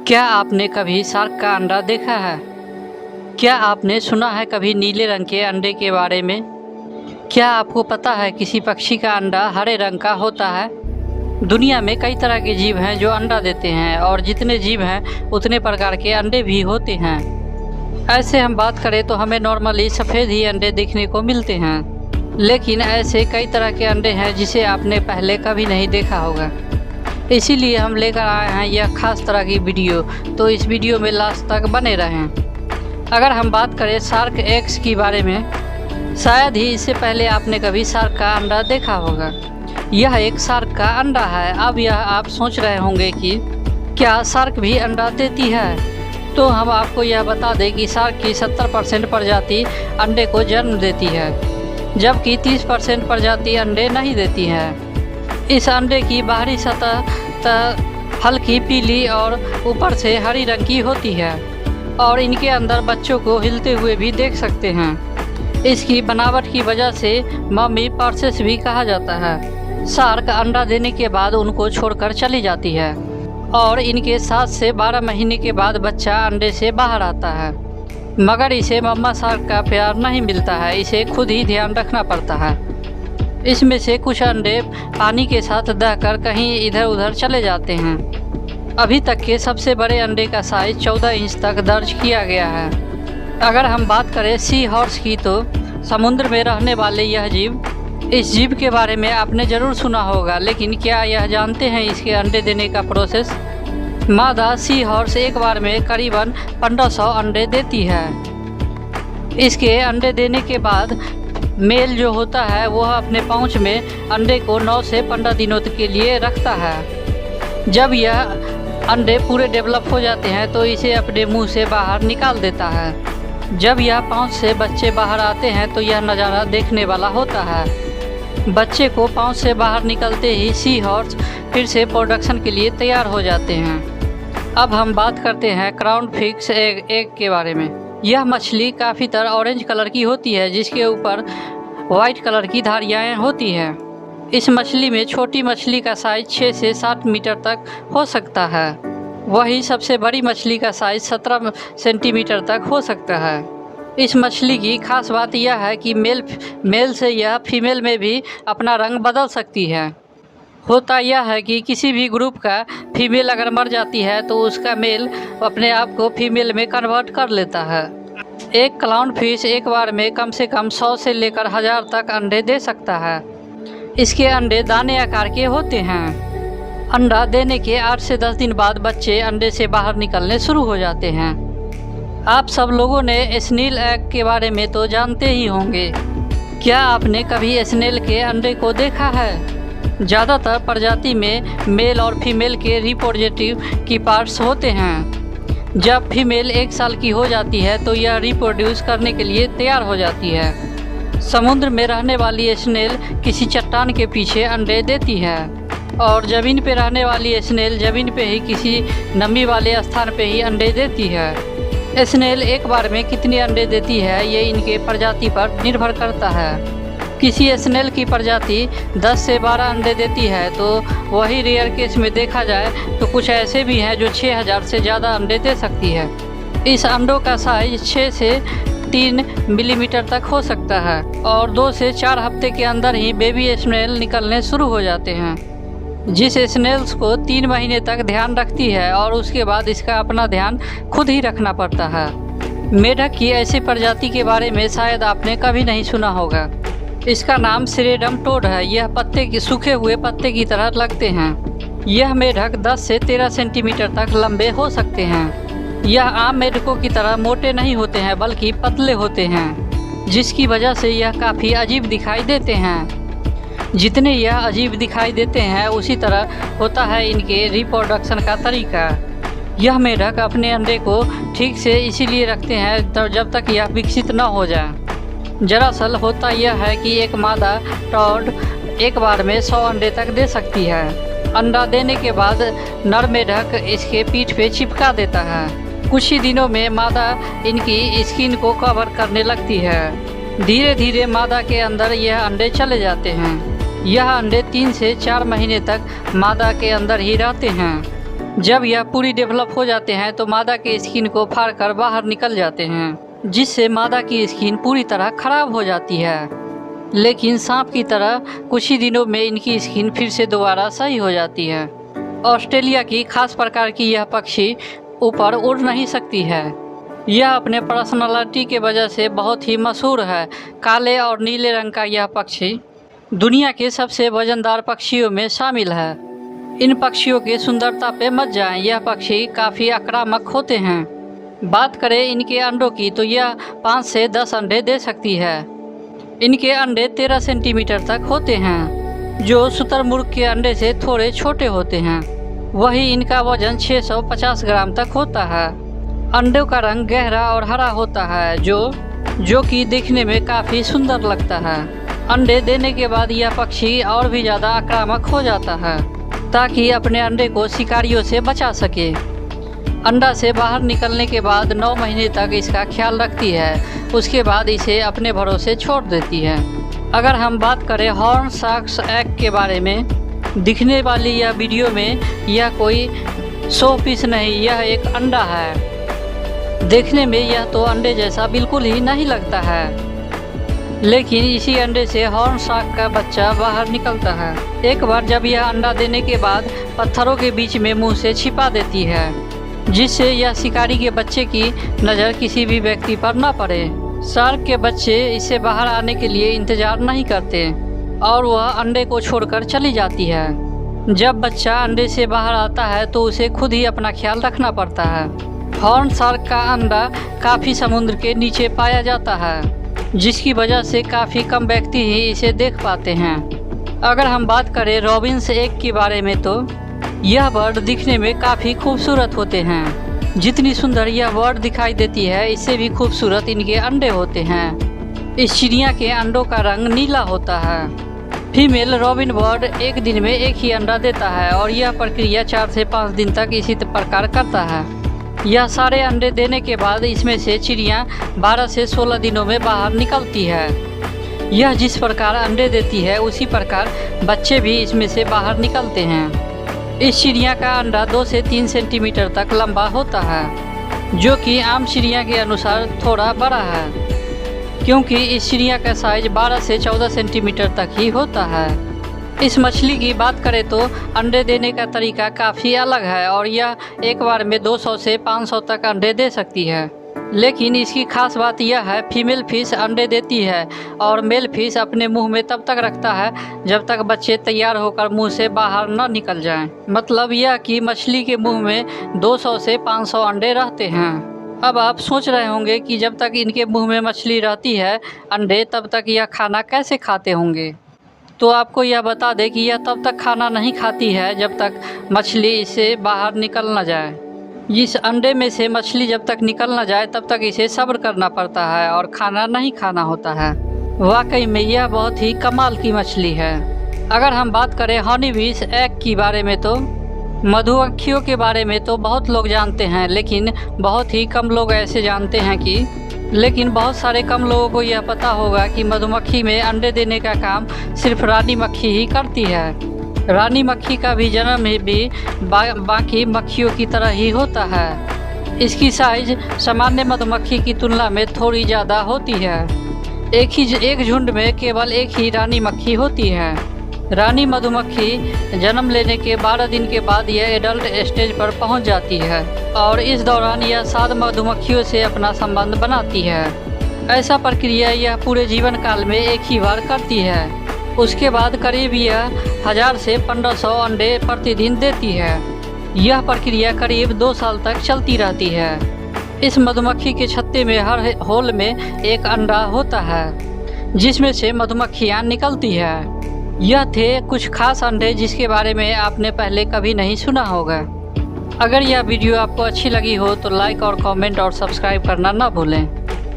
क्या आपने कभी शार्क का अंडा देखा है? क्या आपने सुना है कभी नीले रंग के अंडे के बारे में? क्या आपको पता है किसी पक्षी का अंडा हरे रंग का होता है? दुनिया में कई तरह के जीव हैं जो अंडा देते हैं और जितने जीव हैं उतने प्रकार के अंडे भी होते हैं। ऐसे हम बात करें तो हमें नॉर्मली सफ़ेद ही अंडे देखने को मिलते हैं, लेकिन ऐसे कई तरह के अंडे हैं जिसे आपने पहले कभी नहीं देखा होगा। इसीलिए हम लेकर आए हैं यह खास तरह की वीडियो, तो इस वीडियो में लास्ट तक बने रहें। अगर हम बात करें शार्क एग्स के बारे में, शायद ही इससे पहले आपने कभी शार्क का अंडा देखा होगा। यह एक शार्क का अंडा है। अब यह आप सोच रहे होंगे कि क्या शार्क भी अंडा देती है? तो हम आपको यह बता दें कि शार्क की 70% प्रजाति अंडे को जन्म देती है, जबकि 30% प्रजाति अंडे नहीं देती है। इस अंडे की बाहरी सतह हल्की पीली और ऊपर से हरी रंग की होती है और इनके अंदर बच्चों को हिलते हुए भी देख सकते हैं। इसकी बनावट की वजह से मम्मी पर्सेस भी कहा जाता है। शार्क अंडा देने के बाद उनको छोड़कर चली जाती है और इनके 7 से 12 महीने के बाद बच्चा अंडे से बाहर आता है, मगर इसे मम्मा शार्क का प्यार नहीं मिलता है। इसे खुद ही ध्यान रखना पड़ता है। इसमें से कुछ अंडे पानी के साथ दहकर कहीं इधर उधर चले जाते हैं। अभी तक के सबसे बड़े अंडे का साइज 14 इंच तक दर्ज किया गया है। अगर हम बात करें सी हॉर्स की, तो समुद्र में रहने वाले यह जीव, इस जीव के बारे में आपने ज़रूर सुना होगा, लेकिन क्या यह जानते हैं इसके अंडे देने का प्रोसेस? मादा सी हॉर्स एक बार में करीबन 1500 अंडे देती है। इसके अंडे देने के बाद मेल जो होता है वह अपने पाउच में अंडे को 9 से 15 दिनों के लिए रखता है। जब यह अंडे पूरे डेवलप हो जाते हैं तो इसे अपने मुंह से बाहर निकाल देता है। जब यह पाउच से बच्चे बाहर आते हैं तो यह नज़ारा देखने वाला होता है। बच्चे को पाउच से बाहर निकलते ही सी हॉर्स फिर से प्रोडक्शन के लिए तैयार हो जाते हैं। अब हम बात करते हैं क्राउन फिश एग के बारे में। यह मछली काफ़ी तरह ऑरेंज कलर की होती है, जिसके ऊपर वाइट कलर की धारियाँ होती हैं। इस मछली में छोटी मछली का साइज 6 से 7 मीटर तक हो सकता है, वही सबसे बड़ी मछली का साइज 17 सेंटीमीटर तक हो सकता है। इस मछली की खास बात यह है कि मेल से यह फीमेल में भी अपना रंग बदल सकती है। होता यह है कि किसी भी ग्रुप का फीमेल अगर मर जाती है तो उसका मेल अपने आप को फीमेल में कन्वर्ट कर लेता है। एक क्लाउन फिश एक बार में कम से कम 100 से लेकर 1000 तक अंडे दे सकता है। इसके अंडे दाने आकार के होते हैं। अंडा देने के 8 से 10 दिन बाद बच्चे अंडे से बाहर निकलने शुरू हो जाते हैं। आप सब लोगों ने स्नेल एग के बारे में तो जानते ही होंगे। क्या आपने कभी स्नेल के अंडे को देखा है? ज़्यादातर प्रजाति में मेल और फीमेल के रिप्रोडक्टिव की पार्ट्स होते हैं। जब फीमेल 1 साल की हो जाती है तो यह रिप्रोड्यूस करने के लिए तैयार हो जाती है। समुद्र में रहने वाली स्नेल किसी चट्टान के पीछे अंडे देती है और ज़मीन पे रहने वाली स्नेल ज़मीन पे ही किसी नमी वाले स्थान पे ही अंडे देती है। स्नेल एक बार में कितने अंडे देती है ये इनके प्रजाति पर निर्भर करता है। किसी स्नेल की प्रजाति 10 से 12 अंडे देती है, तो वही रेयर केस में देखा जाए तो कुछ ऐसे भी हैं जो 6000 से ज़्यादा अंडे दे सकती है। इस अंडों का साइज 6 से 3 मिलीमीटर तक हो सकता है और 2 से 4 हफ्ते के अंदर ही बेबी स्नेल निकलने शुरू हो जाते हैं, जिस स्नेल्स को 3 महीने तक ध्यान रखती है और उसके बाद इसका अपना ध्यान खुद ही रखना पड़ता है। मेढक की ऐसी प्रजाति के बारे में शायद आपने कभी नहीं सुना होगा। इसका नाम सिरेडम टोड है। यह सूखे हुए पत्ते की तरह लगते हैं। यह मेढक 10 से 13 सेंटीमीटर तक लंबे हो सकते हैं। यह आम मेढकों की तरह मोटे नहीं होते हैं, बल्कि पतले होते हैं, जिसकी वजह से यह काफ़ी अजीब दिखाई देते हैं। जितने यह अजीब दिखाई देते हैं उसी तरह होता है इनके रिप्रोडक्शन का तरीका। यह मेढक अपने अंडे को ठीक से इसीलिए रखते हैं जब तक यह विकसित न हो जाए। दरअसल होता यह है कि एक मादा टॉड एक बार में 100 अंडे तक दे सकती है। अंडा देने के बाद नर मेढक इसके पीठ पे चिपका देता है। कुछ ही दिनों में मादा इनकी स्किन को कवर करने लगती है। धीरे धीरे मादा के अंदर यह अंडे चले जाते हैं। यह अंडे 3 से 4 महीने तक मादा के अंदर ही रहते हैं। जब यह पूरी डेवलप हो जाते हैं तो मादा के स्किन को फाड़कर बाहर निकल जाते हैं, जिससे मादा की स्किन पूरी तरह खराब हो जाती है। लेकिन सांप की तरह कुछ ही दिनों में इनकी स्किन फिर से दोबारा सही हो जाती है। ऑस्ट्रेलिया की खास प्रकार की यह पक्षी ऊपर उड़ नहीं सकती है। यह अपने पर्सनालिटी के वजह से बहुत ही मशहूर है। काले और नीले रंग का यह पक्षी दुनिया के सबसे वजनदार पक्षियों में शामिल है। इन पक्षियों की सुंदरता पे मत जाएं, यह पक्षी काफ़ी आक्रामक होते हैं। बात करें इनके अंडों की तो यह 5 से 10 अंडे दे सकती है। इनके अंडे 13 सेंटीमीटर तक होते हैं, जो शुतुरमुर्ग के अंडे से थोड़े छोटे होते हैं। वही इनका वजन 650 ग्राम तक होता है। अंडों का रंग गहरा और हरा होता है, जो कि देखने में काफ़ी सुंदर लगता है। अंडे देने के बाद यह पक्षी और भी ज़्यादा आक्रामक हो जाता है, ताकि अपने अंडे को शिकारियों से बचा सके। अंडा से बाहर निकलने के बाद 9 महीने तक इसका ख्याल रखती है, उसके बाद इसे अपने भरोसे छोड़ देती है। अगर हम बात करें हॉर्न शार्क्स एग के बारे में, दिखने वाली यह वीडियो में यह कोई शो पीस नहीं, यह एक अंडा है। देखने में यह तो अंडे जैसा बिल्कुल ही नहीं लगता है, लेकिन इसी अंडे से हॉर्न शार्क का बच्चा बाहर निकलता है। एक बार जब यह अंडा देने के बाद पत्थरों के बीच में मुंह से छिपा देती है, जिससे यह शिकारी के बच्चे की नज़र किसी भी व्यक्ति पर न पड़े। शार्क के बच्चे इससे बाहर आने के लिए इंतजार नहीं करते और वह अंडे को छोड़कर चली जाती है। जब बच्चा अंडे से बाहर आता है तो उसे खुद ही अपना ख्याल रखना पड़ता है। हॉर्न शार्क का अंडा काफ़ी समुद्र के नीचे पाया जाता है, जिसकी वजह से काफ़ी कम व्यक्ति ही इसे देख पाते हैं। अगर हम बात करें रॉबिन्स एग के बारे में तो यह बर्ड दिखने में काफ़ी खूबसूरत होते हैं। जितनी सुंदर यह बर्ड दिखाई देती है, इससे भी खूबसूरत इनके अंडे होते हैं। इस चिड़िया के अंडों का रंग नीला होता है। फीमेल रॉबिन बर्ड एक दिन में एक ही अंडा देता है और यह प्रक्रिया 4 से 5 दिन तक इसी प्रकार करता है। यह सारे अंडे देने के बाद इसमें से चिड़िया 12 से 16 दिनों में बाहर निकलती है। यह जिस प्रकार अंडे देती है उसी प्रकार बच्चे भी इसमें से बाहर निकलते हैं। इस चिड़िया का अंडा 2 से 3 सेंटीमीटर तक लंबा होता है, जो कि आम चिड़िया के अनुसार थोड़ा बड़ा है, क्योंकि इस चिड़िया का साइज 12 से 14 सेंटीमीटर तक ही होता है। इस मछली की बात करें तो अंडे देने का तरीका काफ़ी अलग है और यह एक बार में 200 से 500 तक अंडे दे सकती है। लेकिन इसकी खास बात यह है, फीमेल फिश अंडे देती है और मेल फिश अपने मुंह में तब तक रखता है जब तक बच्चे तैयार होकर मुंह से बाहर न निकल जाएं। मतलब यह कि मछली के मुंह में 200 से 500 अंडे रहते हैं। अब आप सोच रहे होंगे कि जब तक इनके मुंह में मछली रहती है अंडे, तब तक यह खाना कैसे खाते होंगे। तो आपको यह बता दें कि यह तब तक खाना नहीं खाती है जब तक मछली इससे बाहर निकल न जाए। इस अंडे में से मछली जब तक निकल न जाए तब तक इसे सब्र करना पड़ता है और खाना नहीं खाना होता है। वाकई में यह बहुत ही कमाल की मछली है। अगर हम बात करें हनी बीस एग के बारे में तो मधुमक्खियों के बारे में तो बहुत लोग जानते हैं, लेकिन बहुत ही कम लोग ऐसे जानते हैं कि बहुत सारे कम लोगों को यह पता होगा कि मधुमक्खी में अंडे देने का काम सिर्फ रानी मक्खी ही करती है। रानी मक्खी का भी जन्म भी बाकी मक्खियों की तरह ही होता है। इसकी साइज सामान्य मधुमक्खी की तुलना में थोड़ी ज़्यादा होती है। एक झुंड में केवल एक ही रानी मक्खी होती है। रानी मधुमक्खी जन्म लेने के 12 दिन के बाद यह एडल्ट स्टेज पर पहुंच जाती है और इस दौरान यह 7 मधुमक्खियों से अपना संबंध बनाती है। ऐसा प्रक्रिया यह पूरे जीवन काल में एक ही बार करती है। उसके बाद करीब यह 1000 से 1500 अंडे प्रतिदिन देती है। यह प्रक्रिया करीब 2 साल तक चलती रहती है। इस मधुमक्खी के छत्ते में हर होल में एक अंडा होता है, जिसमें से मधुमक्खियाँ निकलती है। यह थे कुछ खास अंडे जिसके बारे में आपने पहले कभी नहीं सुना होगा। अगर यह वीडियो आपको अच्छी लगी हो तो लाइक और कमेंट और सब्सक्राइब करना ना भूलें।